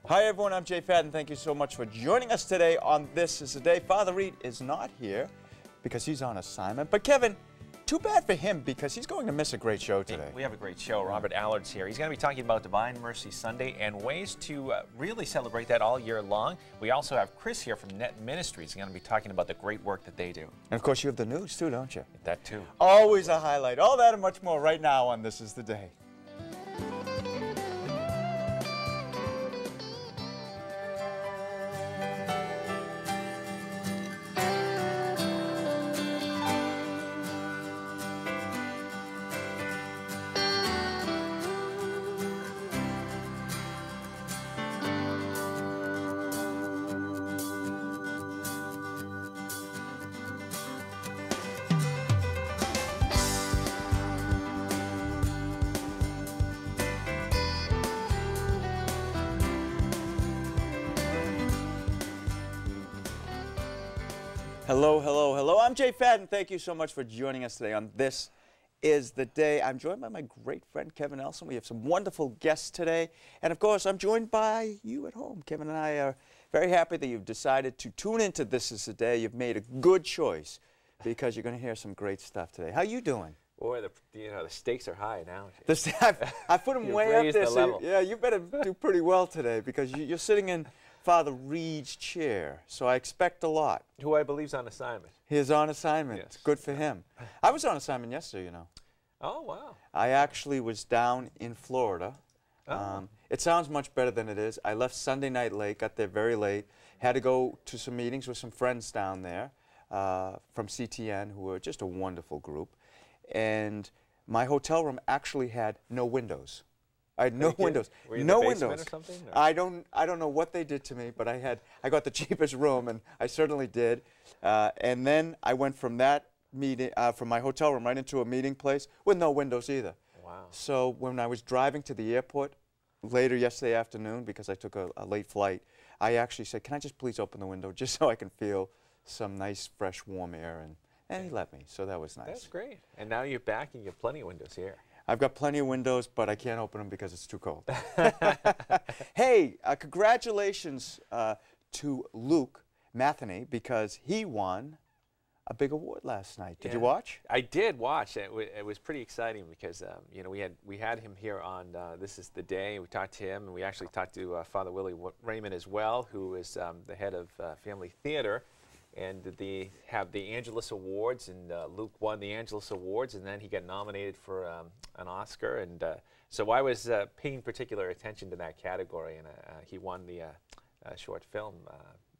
Hi everyone, I'm Jay Fadden. Thank you so much for joining us today on This Is the Day. Father Reed is not here because he's on assignment. But Kevin, too bad for him because he's going to miss a great show today. We have a great show. Robert Allard's here. He's going to be talking about Divine Mercy Sunday and ways to really celebrate that all year long. We also have Chris here from Ministries. He's going to be talking about the great work that they do. And of course you have the news too, don't you? That too. Always a highlight. All that and much more right now on This Is the Day. Hello, hello, hello. I'm Jay Fadden. Thank you so much for joining us today on This Is the Day. I'm joined by my great friend Kevin Elson. We have some wonderful guests today. And of course, I'm joined by you at home. Kevin and I are very happy that you've decided to tune into This Is the Day. You've made a good choice because you're going to hear some great stuff today. How you doing? Boy, the stakes are high now. I put them way up there. So yeah, you better do pretty well today because you're sitting in Father Reed's chair, so I expect a lot. Who I believe's on assignment. He is on assignment. Yes. Good for him. I was on assignment yesterday, you know. Oh, wow. I actually was down in Florida. Oh. It sounds much better than it is. I left Sunday night late, got there very late, had to go to some meetings with some friends down there from CTN, who were just a wonderful group. And my hotel room actually had no windows. I had no windows. Were you in no the basement windows. Or something? Or? I don't know what they did to me, but I got the cheapest room, and I certainly did. And then I went from that meeting, from my hotel room right into a meeting place with no windows either. Wow. So when I was driving to the airport later yesterday afternoon, because I took a late flight, I actually said, "Can I just please open the window just so I can feel some nice, fresh, warm air?" And he let me. So that was nice. That's great. And now you're back, and you have plenty of windows here. I've got plenty of windows, but I can't open them because it's too cold. Hey, congratulations to Luke Matheny because he won a big award last night. Did you watch? I did watch. It was pretty exciting because you know we had him here on This Is the Day. We talked to him, and we actually talked to Father Willie Raymond as well, who is the head of Family Theater. And they have the Angelus Awards, and Luke won the Angelus Awards, and then he got nominated for an Oscar. And so I was paying particular attention to that category, and he won the short film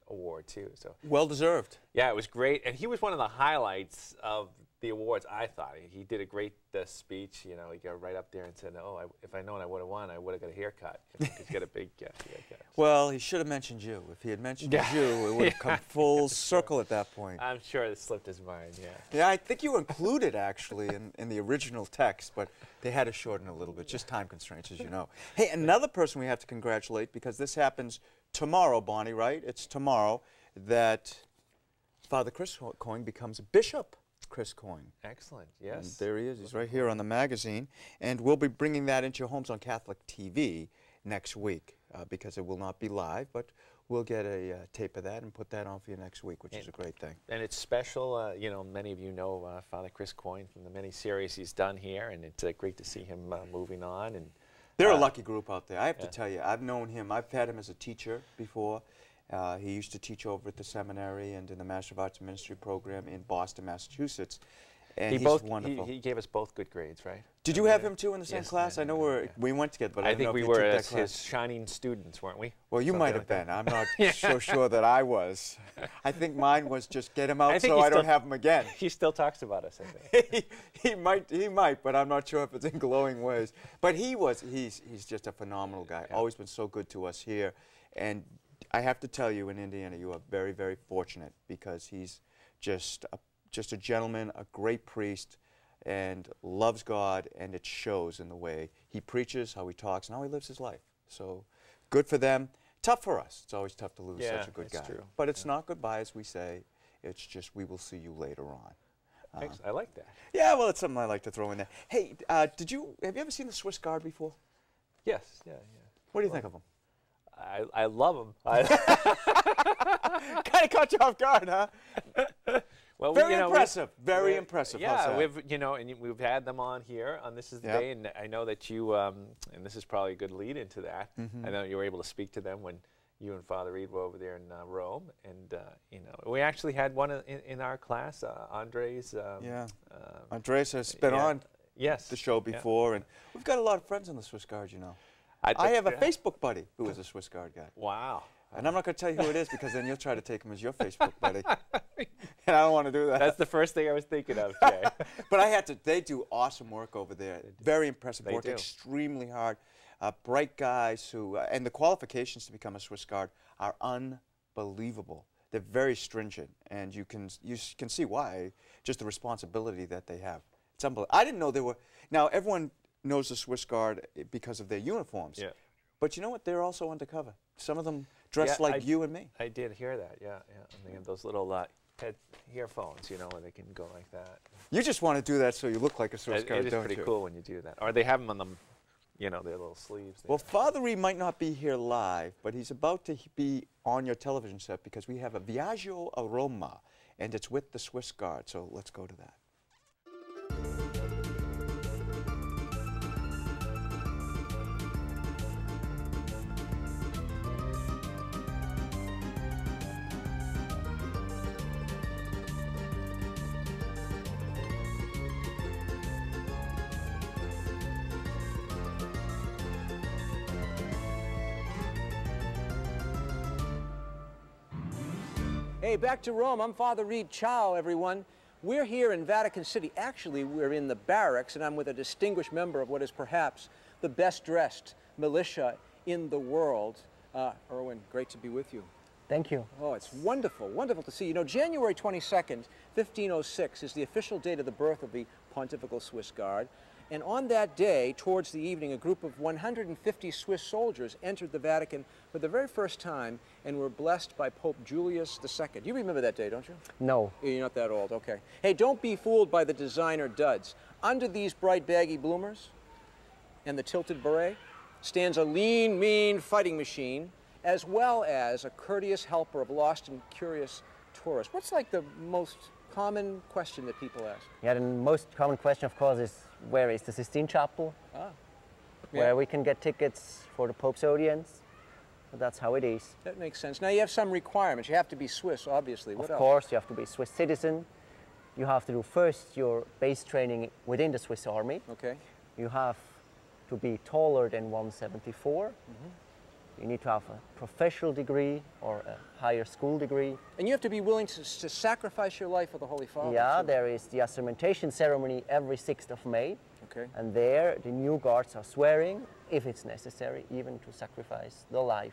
award too. So well deserved. Yeah, it was great, and he was one of the highlights of the awards. I thought he did a great speech. You know, he got right up there and said, "Oh, if I known I would have won, I would have got a haircut." He's got a big haircut. Well, he should have mentioned you. If he had mentioned you, it would have come full circle at that point. I'm sure it slipped his mind. Yeah. Yeah, I think you included actually in the original text, but they had to shorten a little bit, just time constraints, as you know. Hey, another person we have to congratulate because this happens tomorrow, Bonnie, right? It's tomorrow that Father Chris Coyne becomes a bishop. Chris Coyne. Excellent, yes. And there he is. He's right here on the magazine. And we'll be bringing that into your homes on CatholicTV next week because it will not be live, but we'll get a tape of that and put that on for you next week, which is a great thing. And it's special. You know, many of you know Father Chris Coyne from the many series he's done here, and it's great to see him moving on. And they're a lucky group out there. I have to tell you, I've known him. I've had him as a teacher before. He used to teach over at the seminary and in the Master of Arts and Ministry program in Boston, Massachusetts. And he's wonderful. He gave us both good grades, right? Did you have him too in the same class? Yeah, I know we went together, but I think we were his shining students, weren't we? Well, you might have been. I'm not so sure that I was. I think mine was just get him out so I don't have him again. He still talks about us, I think. he might, but I'm not sure if it's in glowing ways. But he's just a phenomenal guy. Yeah. Always been so good to us here. And I have to tell you, in Indiana, you are very, very fortunate because he's just a gentleman, a great priest, and loves God, and it shows in the way he preaches, how he talks, and how he lives his life. So good for them. Tough for us. It's always tough to lose such a good guy. True. But it's not goodbye, as we say. It's just we will see you later on. I like that. Yeah, well, it's something I like to throw in there. Hey, have you ever seen the Swiss Guard before? Yes, yeah. What do you think of them? I love them. Kind of caught you off guard, huh? Well, very impressive. Very impressive. Yeah, we've had them on here on This Is the Day, and I know that you and this is probably a good lead into that. I know you were able to speak to them when you and Father Reed were over there in Rome, and we actually had one in our class, Andres. Andres has been on the show before, and we've got a lot of friends in the Swiss Guard. I have a Facebook buddy who is a Swiss Guard guy. Wow. And I'm not going to tell you who it is because then you'll try to take him as your Facebook buddy. And I don't want to do that. That's the first thing I was thinking of, Jay. But they do awesome work over there. Very impressive work, extremely hard. Bright guys who, and the qualifications to become a Swiss Guard are unbelievable. They're very stringent, and you can see why, just the responsibility that they have. It's unbelievable. I didn't know they were, now everyone knows the Swiss Guard because of their uniforms. Yeah. But you know what? They're also undercover. Some of them dress like you and me. I did hear that, yeah. And they have those little head earphones, where they can go like that. You just want to do that so you look like a Swiss Guard, don't you? It is pretty cool when you do that. Or they have them on them, their little sleeves. Well, Father Reed might not be here live, but he's about to be on your television set because we have a Viaggio a Roma, and it's with the Swiss Guard. So let's go to that. Hey, back to Rome. I'm Father Reed. Ciao, everyone. We're here in Vatican City. Actually, we're in the barracks, and I'm with a distinguished member of what is perhaps the best-dressed militia in the world. Erwin, great to be with you. Thank you. Oh, it's wonderful, wonderful to see you. January 22nd, 1506 is the official date of the birth of the Pontifical Swiss Guard. And on that day, towards the evening, a group of 150 Swiss soldiers entered the Vatican for the very first time and were blessed by Pope Julius II. You remember that day, don't you? No. You're not that old, okay. Hey, don't be fooled by the designer duds. Under these bright baggy bloomers and the tilted beret stands a lean, mean fighting machine, as well as a courteous helper of lost and curious tourists. What's like the most common question that people ask? Yeah, the most common question, of course, is where is the Sistine Chapel? Where we can get tickets for the Pope's audience. So that's how it is. That makes sense. Now you have some requirements. You have to be Swiss, obviously. What else? Of course, you have to be a Swiss citizen. You have to do first your base training within the Swiss Army. Okay. You have to be taller than 174. You need to have a professional degree or a higher school degree. And you have to be willing to sacrifice your life for the Holy Father. Yeah, there is the assermentation ceremony every 6th of May. Okay. And there the new guards are swearing, if it's necessary, even to sacrifice their life.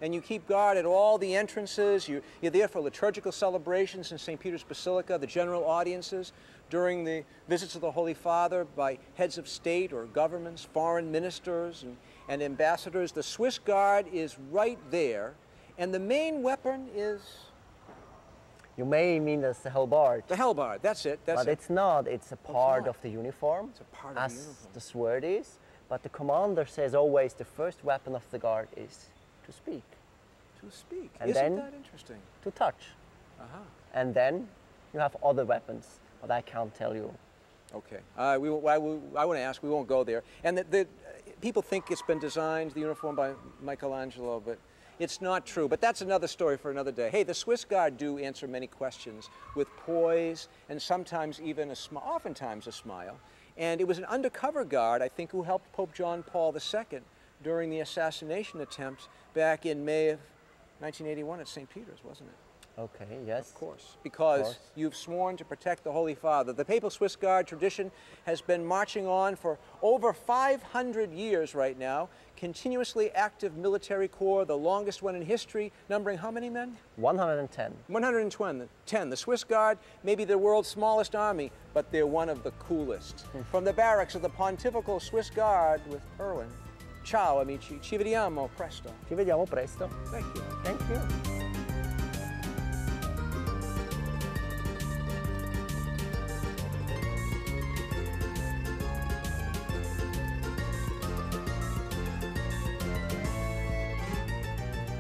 And you keep guard at all the entrances. You're there for liturgical celebrations in St. Peter's Basilica, the general audiences, during the visits of the Holy Father by heads of state or governments, foreign ministers and ambassadors. The Swiss Guard is right there, and the main weapon is? You may mean that's the halberd. The halberd, that's it. But it's not. It's a part of the uniform. It's a part of the uniform. As the sword is. But the commander says always the first weapon of the guard is to speak. To speak. And Isn't then that interesting? To touch. And then you have other weapons, but I can't tell you. Okay. I want to ask, we won't go there. And the people think it's been designed, the uniform, by Michelangelo, but it's not true. But that's another story for another day. Hey, the Swiss Guard do answer many questions with poise and sometimes even oftentimes a smile. And it was an undercover guard, I think, who helped Pope John Paul II during the assassination attempt back in May of 1981 at St. Peter's, wasn't it? Okay, yes. Of course, because you've sworn to protect the Holy Father. The Papal Swiss Guard tradition has been marching on for over 500 years right now. Continuously active military corps, the longest one in history, numbering how many men? 110. 110. The Swiss Guard may be the world's smallest army, but they're one of the coolest. From the barracks of the Pontifical Swiss Guard with Erwin. Ciao, amici. Ci vediamo presto. Ci vediamo presto. Thank you. Thank you.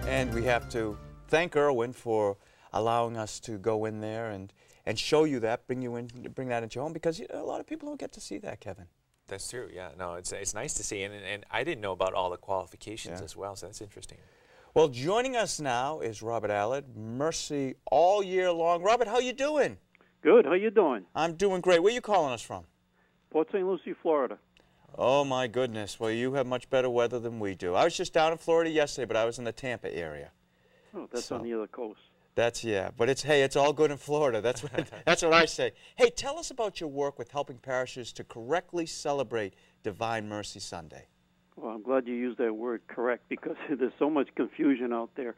And we have to thank Erwin for allowing us to go in there and show you that, bring that into your home, because a lot of people don't get to see that, Kevin. That's true, yeah. No, it's nice to see, and I didn't know about all the qualifications as well, so that's interesting. Well, joining us now is Robert Allard, Mercy all year long. Robert, how you doing? Good. How you doing? I'm doing great. Where are you calling us from? Port St. Lucie, Florida. Oh, my goodness. Well, you have much better weather than we do. I was just down in Florida yesterday, but I was in the Tampa area. Oh, that's on the other coast. That's, yeah. But it's all good in Florida. That's what I say. Hey, tell us about your work with helping parishes to correctly celebrate Divine Mercy Sunday. Well, I'm glad you used that word, correct, because there's so much confusion out there.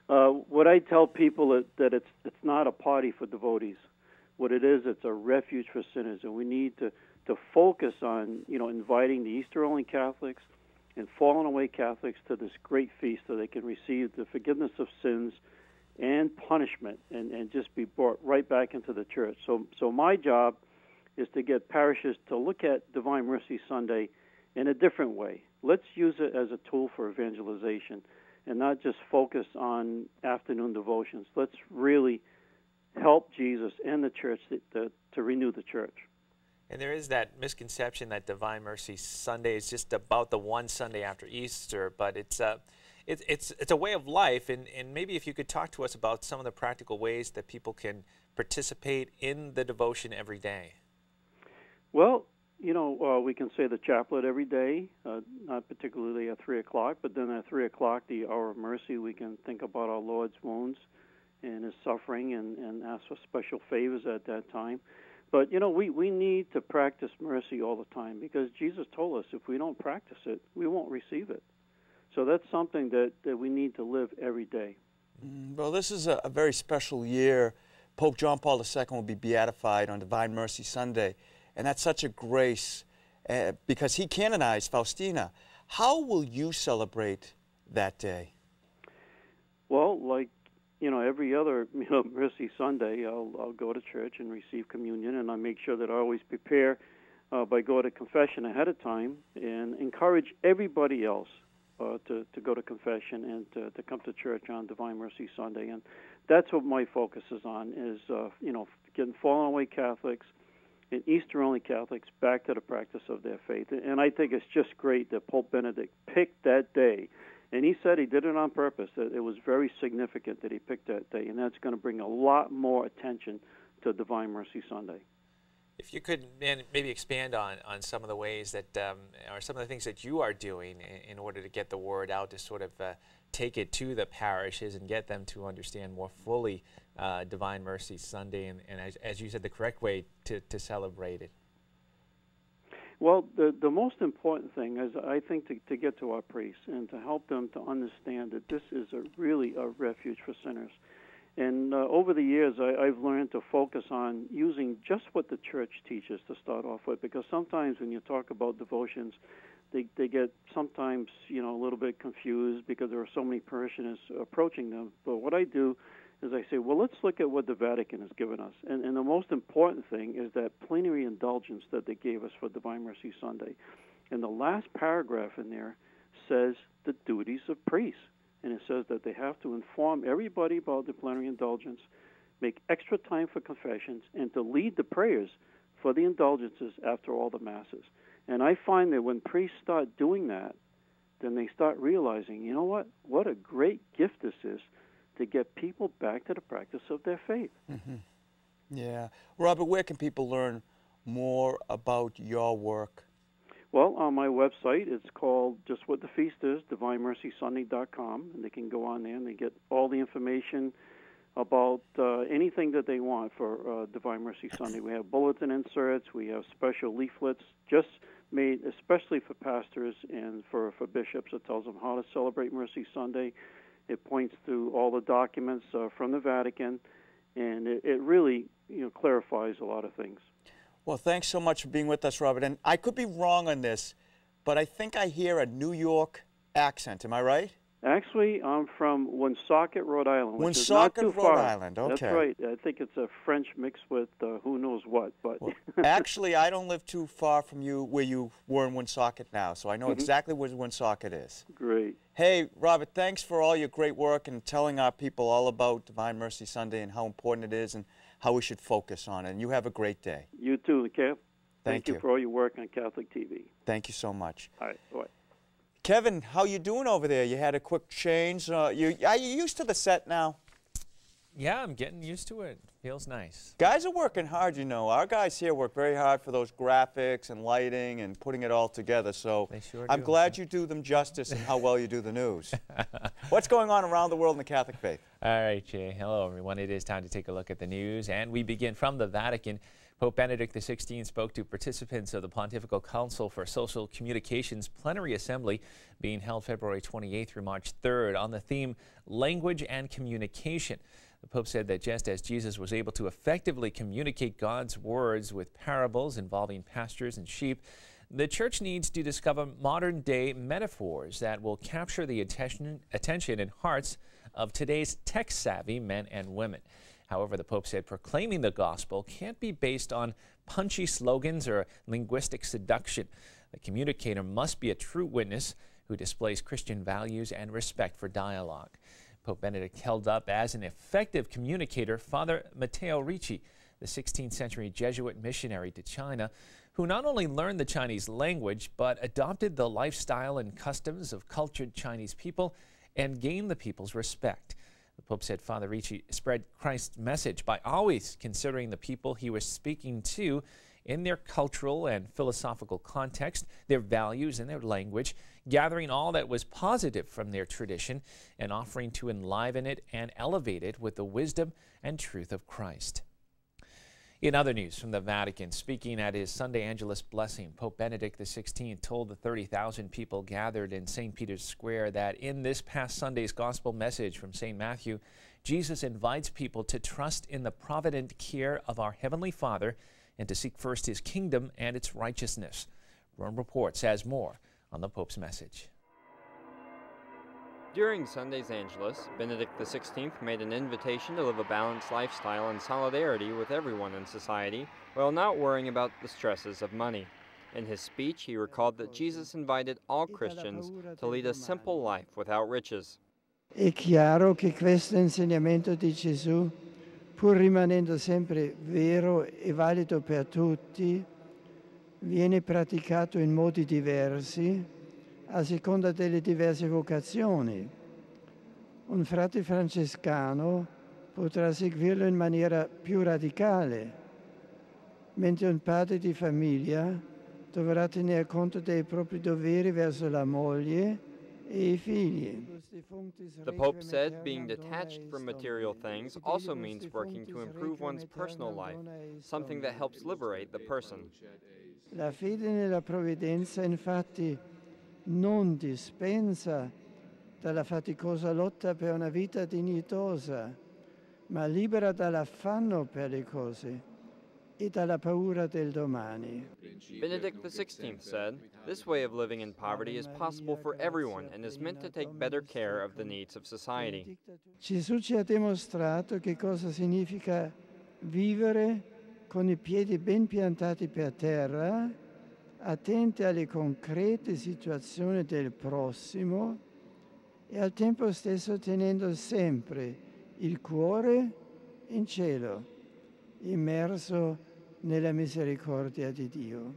What I tell people is that it's not a party for devotees. What it is, it's a refuge for sinners, and we need to focus on, inviting the Easter-only Catholics and fallen away Catholics to this great feast so they can receive the forgiveness of sins and punishment and just be brought right back into the church. So my job is to get parishes to look at Divine Mercy Sunday in a different way. Let's use it as a tool for evangelization and not just focus on afternoon devotions. Let's really help Jesus and the church to renew the church. And there is that misconception that Divine Mercy Sunday is just about the one Sunday after Easter, but it's a way of life, and maybe if you could talk to us about some of the practical ways that people can participate in the devotion every day. Well, we can say the chaplet every day, not particularly at 3 o'clock, but then at 3 o'clock, the hour of mercy, we can think about our Lord's wounds and his suffering and ask for special favors at that time. But, we need to practice mercy all the time because Jesus told us if we don't practice it, we won't receive it. So that's something that we need to live every day. Well, this is a very special year. Pope John Paul II will be beatified on Divine Mercy Sunday, and that's such a grace because he canonized Faustina. How will you celebrate that day? Well, like every other Mercy Sunday, I'll go to church and receive communion, and I make sure that I always prepare by going to confession ahead of time and encourage everybody else to go to confession and to come to church on Divine Mercy Sunday. And that's what my focus is on, is getting fallen away Catholics and Easter-only Catholics back to the practice of their faith. And I think it's just great that Pope Benedict picked that day. And he said he did it on purpose, that it was very significant that he picked that day, and that's going to bring a lot more attention to Divine Mercy Sunday. If you could maybe expand on some of the ways that, or some of the things that you are doing in order to get the word out, to sort of take it to the parishes and get them to understand more fully Divine Mercy Sunday, and as you said, the correct way to celebrate it. Well, the most important thing is, I think, to get to our priests and to help them to understand that this is really a refuge for sinners. And over the years, I've learned to focus on using just what the church teaches to start off with, because sometimes when you talk about devotions, they get sometimes a little bit confused because there are so many parishioners approaching them. But what I do is I say, well, let's look at what the Vatican has given us. And the most important thing is that plenary indulgence that they gave us for Divine Mercy Sunday. And the last paragraph in there says the duties of priests. And it says that they have to inform everybody about the plenary indulgence, make extra time for confessions, and to lead the prayers for the indulgences after all the Masses. And I find that when priests start doing that, then they start realizing, what a great gift this is to get people back to the practice of their faith. Mm-hmm. Yeah. Robert, where can people learn more about your work? Well, on my website, it's called just what the feast is, divinemercysunday.com, and they can go on there and they get all the information about anything that they want for Divine Mercy Sunday. We have bulletin inserts, we have special leaflets just made especially for pastors and for bishops. It tells them how to celebrate Mercy Sunday. It points to all the documents from the Vatican, and it really clarifies a lot of things. Well, thanks so much for being with us, Robert. And I could be wrong on this, but I think I hear a New York accent. Am I right? Actually, I'm from Woonsocket, Rhode Island, which is not Woonsocket, too Rhode far. Island, okay. That's right. I think it's a French mixed with who knows what. But Well, actually, I don't live too far from you where you were in Woonsocket now, so I know exactly where Woonsocket is. Great. Hey, Robert, thanks for all your great work and telling our people all about Divine Mercy Sunday and how important it is and how we should focus on it. And you have a great day. You too, Kev. Thank you for all your work on Catholic TV. Thank you so much. All right. Bye. Kevin, how you doing over there? You had a quick change. Are you used to the set now? Yeah, I'm getting used to it. Feels nice. Guys are working hard, you know. Our guys here work very hard for those graphics and lighting and putting it all together. So They sure I'm do. glad you do them justice and how well you do the news. What's going on around the world in the Catholic faith? All right, Jay. Hello, everyone. It is time to take a look at the news, and we begin from the Vatican. Pope Benedict XVI spoke to participants of the Pontifical Council for Social Communications Plenary Assembly being held February 28th through March 3rd on the theme Language and Communication. The Pope said that just as Jesus was able to effectively communicate God's words with parables involving pastures and sheep, the Church needs to discover modern-day metaphors that will capture the attention and hearts of today's tech-savvy men and women. However, the Pope said proclaiming the gospel can't be based on punchy slogans or linguistic seduction. The communicator must be a true witness who displays Christian values and respect for dialogue. Pope Benedict held up as an effective communicator Father Matteo Ricci, the 16th century Jesuit missionary to China, who not only learned the Chinese language, but adopted the lifestyle and customs of cultured Chinese people and gained the people's respect. The Pope said Father Ricci spread Christ's message by always considering the people he was speaking to in their cultural and philosophical context, their values and their language, gathering all that was positive from their tradition and offering to enliven it and elevate it with the wisdom and truth of Christ. In other news from the Vatican, speaking at his Sunday Angelus blessing, Pope Benedict XVI told the 30,000 people gathered in St. Peter's Square that in this past Sunday's gospel message from St. Matthew, Jesus invites people to trust in the provident care of our Heavenly Father and to seek first His kingdom and its righteousness. Rome Reports has more on the Pope's message. During Sunday's Angelus, Benedict XVI made an invitation to live a balanced lifestyle in solidarity with everyone in society while not worrying about the stresses of money. In his speech, he recalled that Jesus invited all Christians to lead a simple life without riches. È chiaro che questo insegnamento di Gesù, pur rimanendo sempre vero e valido per tutti, viene praticato in modi diversi a seconda delle diverse vocazioni. Un frate francescano potrà seguirlo in maniera più radicale, mentre un padre di famiglia dovrà tener conto dei propri doveri verso la moglie e i figli. The Pope said being detached from material things also means working to improve one's personal life, something that helps liberate the person. La fede nella provvidenza, infatti, non dispensa dalla faticosa lotta per una vita dignitosa, ma libera dall'affanno per le cose e dalla paura del domani. Benedict XVI said, "This way of living in poverty is possible for everyone and is meant to take better care of the needs of society." Gesù ci ha dimostrato che cosa significa vivere con i piedi ben piantati per terra, attenti alle concrete situazioni del prossimo e al tempo stesso tenendo sempre il cuore in cielo, immerso nella misericordia di Dio.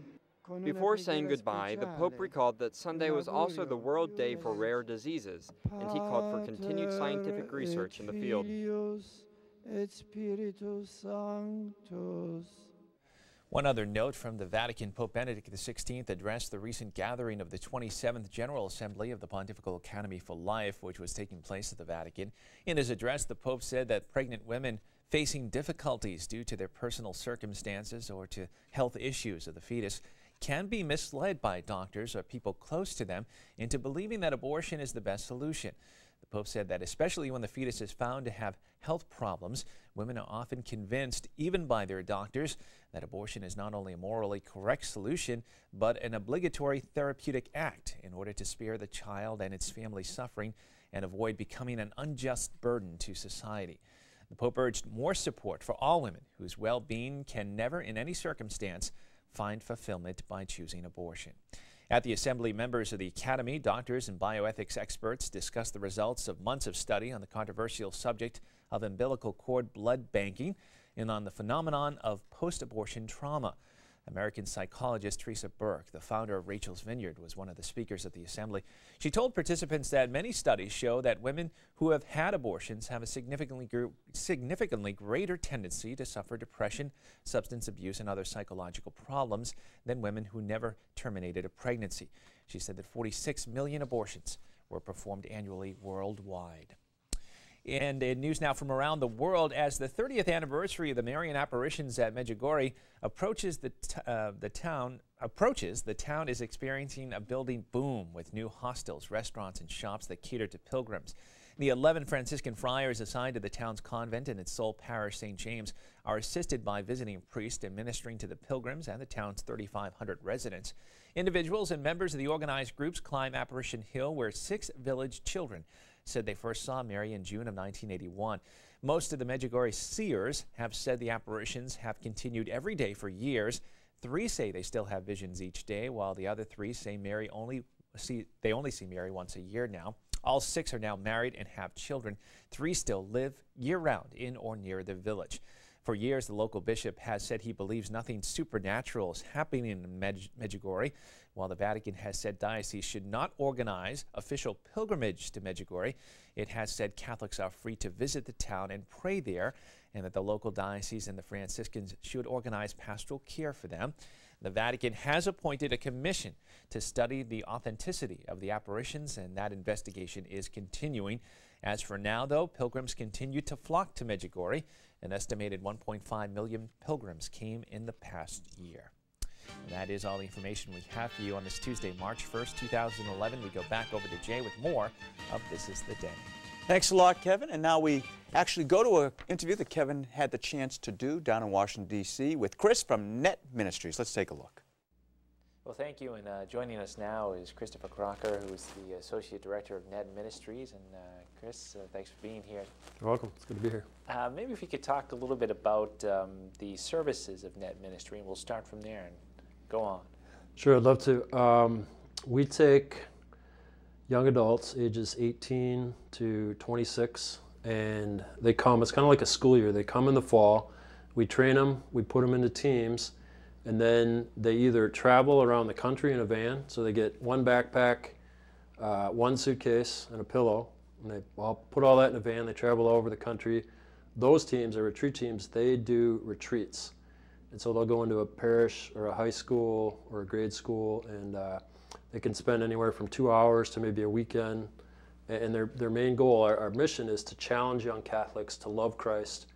Before saying goodbye, the Pope recalled that Sunday was also the World Day for Rare Diseases, and he called for continued scientific research in the field. Et Spiritus Sanctus. One other note from the Vatican, Pope Benedict XVI addressed the recent gathering of the 27th General Assembly of the Pontifical Academy for Life, which was taking place at the Vatican. In his address, the Pope said that pregnant women facing difficulties due to their personal circumstances or to health issues of the fetus can be misled by doctors or people close to them into believing that abortion is the best solution. The Pope said that especially when the fetus is found to have health problems, women are often convinced, even by their doctors, that abortion is not only a morally correct solution, but an obligatory therapeutic act in order to spare the child and its family suffering and avoid becoming an unjust burden to society. The Pope urged more support for all women whose well-being can never in any circumstance find fulfillment by choosing abortion. At the assembly, members of the Academy, doctors, and bioethics experts discussed the results of months of study on the controversial subject of umbilical cord blood banking and on the phenomenon of post-abortion trauma. American psychologist Teresa Burke, the founder of Rachel's Vineyard, was one of the speakers at the assembly. She told participants that many studies show that women who have had abortions have a significantly greater tendency to suffer depression, substance abuse, and other psychological problems than women who never terminated a pregnancy. She said that 46 million abortions were performed annually worldwide. And in news now from around the world, as the 30th anniversary of the Marian apparitions at Medjugorje approaches, the town is experiencing a building boom with new hostels, restaurants, and shops that cater to pilgrims. The 11 Franciscan friars assigned to the town's convent and its sole parish, St. James, are assisted by visiting priests administering to the pilgrims and the town's 3,500 residents. Individuals and members of the organized groups climb Apparition Hill, where 6 village children said they first saw Mary in June of 1981. Most of the Medjugorje seers have said the apparitions have continued every day for years. 3 say they still have visions each day, while the other 3 say they only see Mary once a year now. All 6 are now married and have children. 3 still live year-round in or near the village. For years, the local bishop has said he believes nothing supernatural is happening in Medjugorje, while the Vatican has said dioceses should not organize official pilgrimage to Medjugorje. It has said Catholics are free to visit the town and pray there, and that the local diocese and the Franciscans should organize pastoral care for them. The Vatican has appointed a commission to study the authenticity of the apparitions, and that investigation is continuing. As for now, though, pilgrims continue to flock to Medjugorje. An estimated 1.5 million pilgrims came in the past year. And that is all the information we have for you on this Tuesday, March 1st, 2011. We go back over to Jay with more of This Is the Day. Thanks a lot, Kevin. And now we actually go to an interview that Kevin had the chance to do down in Washington, D.C. with Chris from Net Ministries. Let's take a look. Well, thank you. And joining us now is Christopher Crocker, who is the Associate Director of Net Ministries. And Chris, thanks for being here. You're welcome. It's good to be here. Maybe if you could talk a little bit about the services of Net Ministry, and we'll start from there and go on. Sure, I'd love to. We take young adults ages 18 to 26, and they come. It's kind of like a school year. They come in the fall. We train them. We put them into teams. And then they either travel around the country in a van, so they get one backpack, one suitcase, and a pillow, and they all put all that in a van. They travel all over the country. Those teams, or retreat teams, they do retreats. And so they'll go into a parish or a high school or a grade school, and they can spend anywhere from 2 hours to maybe a weekend. And their main goal, our mission, is to challenge young Catholics to love Christ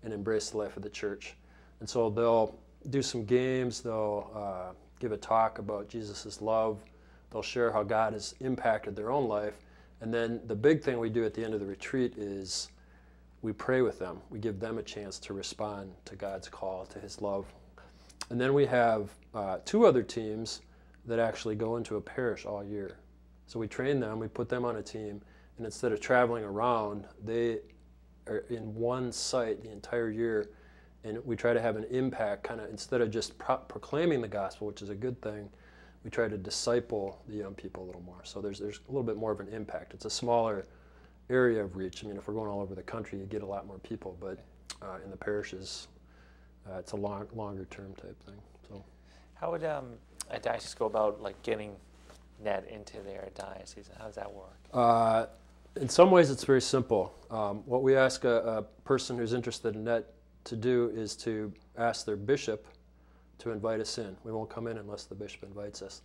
and embrace the life of the church. And so they'll do some games, they'll give a talk about Jesus' love, they'll share how God has impacted their own life, and then the big thing we do at the end of the retreat is we pray with them. We give them a chance to respond to God's call, to His love. And then we have 2 other teams that actually go into a parish all year. So we train them, we put them on a team, and instead of traveling around, they are in one site the entire year. And we try to have an impact, kind of, instead of just proclaiming the gospel, which is a good thing, we try to disciple the young people a little more. So there's a little bit more of an impact. It's a smaller area of reach. I mean, if we're going all over the country, you get a lot more people, but in the parishes, it's a longer term type thing. So, how would a diocese go about getting Net into their diocese? How does that work? In some ways, it's very simple. What we ask a person who's interested in Net to do is to ask their bishop to invite us in. We won't come in unless the bishop invites us.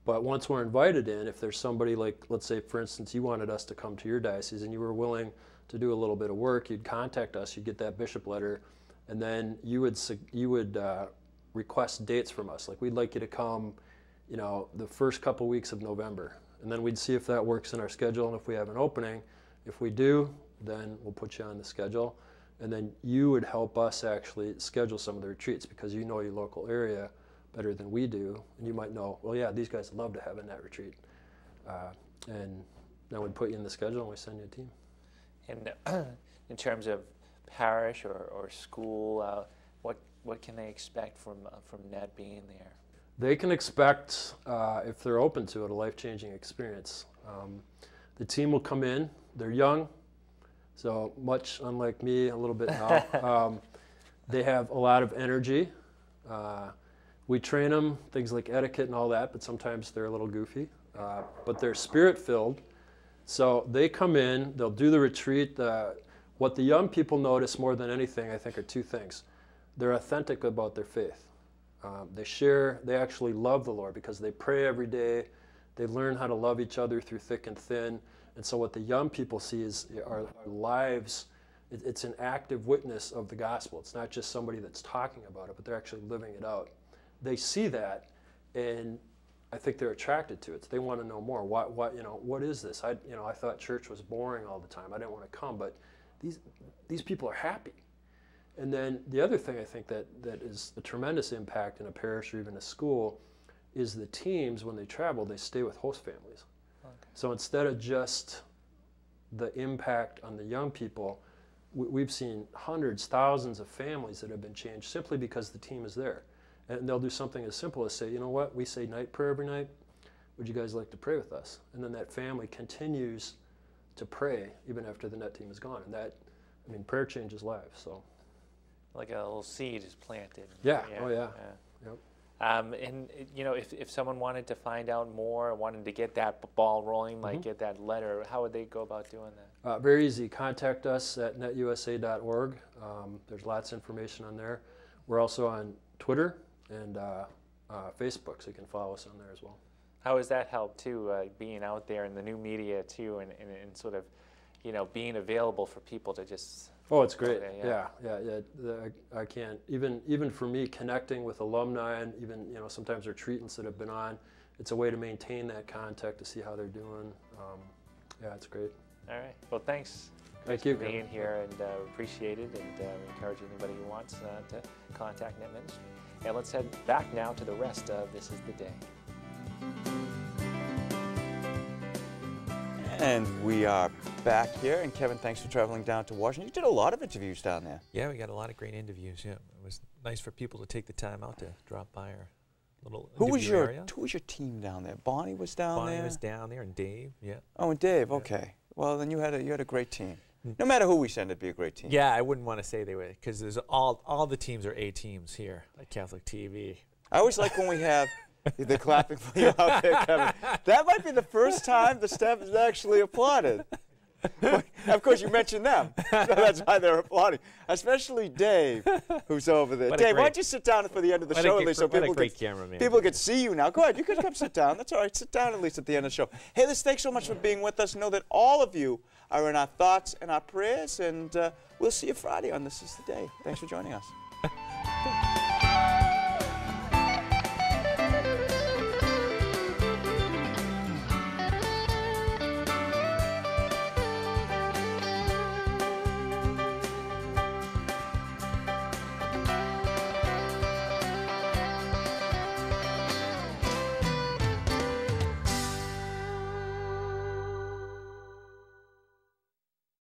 But once we're invited in, if there's somebody like, let's say, for instance, you wanted us to come to your diocese and you were willing to do a little bit of work, you'd contact us, you'd get that bishop letter, and then you would request dates from us. Like, we'd like you to come, the first couple weeks of November. And then we'd see if that works in our schedule, and if we have an opening. If we do, then we'll put you on the schedule. And then you would help us actually schedule some of the retreats, because you know your local area better than we do. And you might know, well, yeah, these guys would love to have a Net retreat. And then we put you in the schedule and we send you a team. And in terms of parish or school, what can they expect from Ned being there? They can expect, if they're open to it, a life-changing experience. The team will come in. They're young, so much unlike me a little bit now. They have a lot of energy. We train them, things like etiquette and all that, but sometimes they're a little goofy. But they're spirit-filled. So they come in, they'll do the retreat. What the young people notice more than anything, I think, are two things. They're authentic about their faith. They actually love the Lord because they pray every day. They learn how to love each other through thick and thin. And so what the young people see is our lives. It's an active witness of the gospel. It's not just somebody that's talking about it, but they're actually living it out. They see that, and I think they're attracted to it. So they want to know more. What is this? I thought church was boring all the time. I didn't want to come, but these people are happy. And then the other thing I think that is a tremendous impact in a parish or even a school is the teams, when they travel, they stay with host families. Okay. So instead of just the impact on the young people, we've seen hundreds, thousands of families that have been changed simply because the team is there. And they'll do something as simple as say, you know what, we say night prayer every night. Would you guys like to pray with us? And then that family continues to pray even after the net team is gone. And prayer changes lives. So, like a little seed is planted. Yeah. Oh yeah. Yep. And if someone wanted to find out more, wanted to get that ball rolling, like get that letter, how would they go about doing that? Very easy. Contact us at netusa.org. There's lots of information on there. We're also on Twitter and Facebook, so you can follow us on there as well. How has that helped too, being out there in the new media too, and sort of, being available for people to just... Oh, it's great. Yeah. I can't, even for me, connecting with alumni and even, sometimes retreatants that have been on, it's a way to maintain that contact, to see how they're doing. Yeah, it's great. All right. Well, thanks. Thank you for being here, and appreciate it, and encourage anybody who wants to contact Net Ministries. And let's head back now to the rest of This Is the Day. And we are back here. And Kevin, thanks for traveling down to Washington. You did a lot of interviews down there. Yeah, we got a lot of great interviews. Yeah, it was nice for people to take the time out to drop by our little area. Who was your team down there? Bonnie was down there? Bonnie was down there, and Dave, yeah. Oh, and Dave, okay. Well, then you had a great team. No matter who we send, it'd be a great team. Yeah, I wouldn't want to say they were, because there's all the teams are A teams here at Catholic TV. I always like when we have the clapping for you out there, Kevin. That might be the first time the staff has actually applauded. Of course, you mentioned them, so that's why they're applauding. Especially Dave, who's over there. Dave, why don't you sit down for the end of the show, at least, so people can see you now. Go ahead, you can come sit down. That's all right. Sit down at least at the end of the show. Hey, thanks so much for being with us. Know that all of you are in our thoughts and our prayers, and we'll see you Friday on This Is the Day. Thanks for joining us.